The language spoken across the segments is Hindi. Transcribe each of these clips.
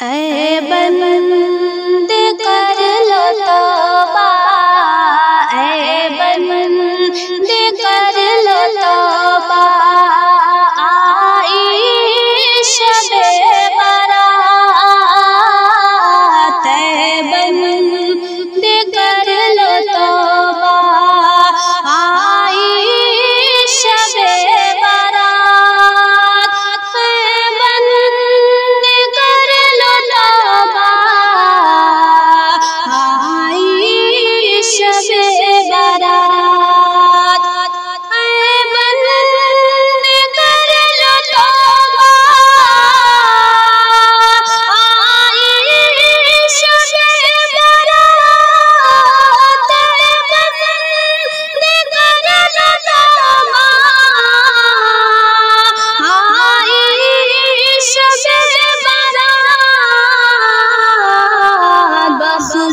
ऐ बंदे कर लो तौबा, ऐ बंदे कर लो तौबा, आई शबे बारात। ऐ बंदे कर लो तौबा, आई शबे बारात।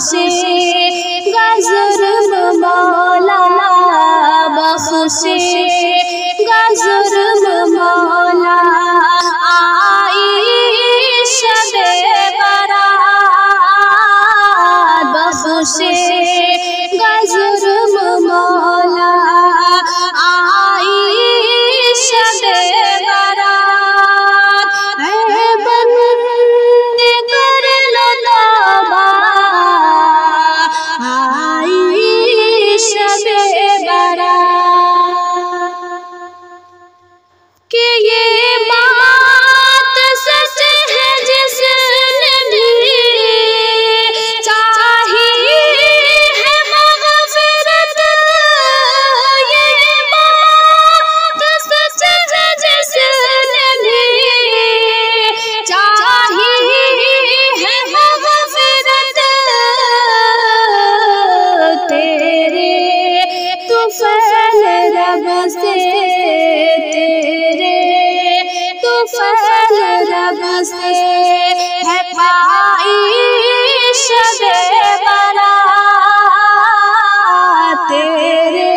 बख्शेगा जुर्म मौला, बख्शेगा जुर्म मौला, आई शबे बारात। बख्शेगा जुर्म मौला, आई शबे बारात। ऐ बंदे कर लो तौबा, शबे बारात। कि ये बात सच है जिसने भी चाही है मग़फ़िरत। ये बात सच है जिसने भी चाही है मग़फ़िरत। तेरे तुफ़ैल रब से, तेरे तुफ़ैल रब से है पाई शबे बारात। तेरे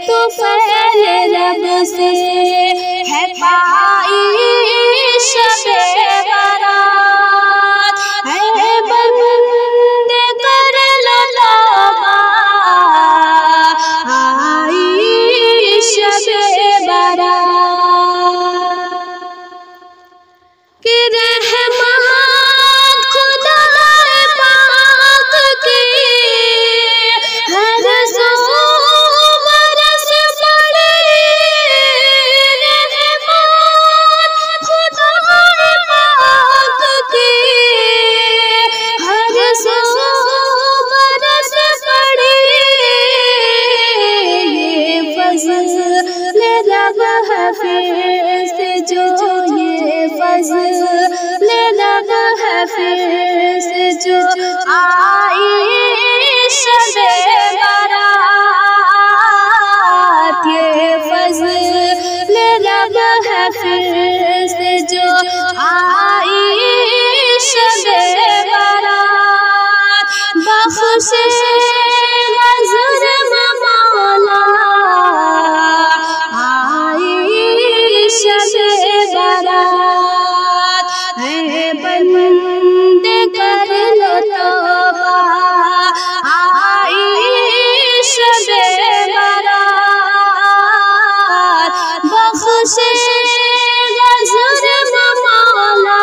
तुफ़ैल रब से है पाई शबे बारात। ऐ बंदे कर लो तौबा, आई शबे बारात। कि रहमत खुदाए पाक की हर सू बरस पड़े। रहमत खुदाए पाक की हर सू बरस पड़े। ये फज़ल रब है फिर से जो, ये फज़ल रब है फिर से जो, आई शबे बारात। ये फज़ल रब है फिर से जो, आई शबे बारात। बख्शेगा जुर्म मौला, आई शबे बारात। ऐ बंदे कर लो तौबा, आई शबे बारात। बख्शेगा जुर्म मौला,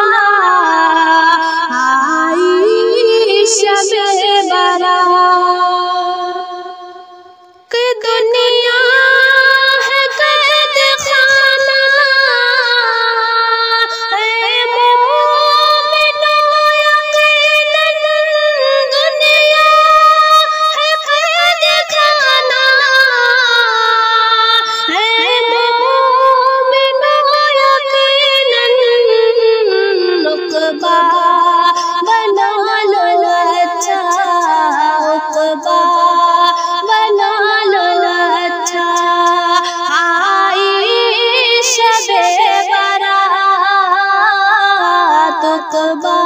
आई शबे बारात। कि दुनिया है कैद खाना, ऐ मोमिनो यकीनन दुनिया है कैद खाना। ऐ मोमिनो यकीनन उक़बा बना लो अच्छा, उक़बा बना लो अच्छा, आई शबे बारात। उक़बा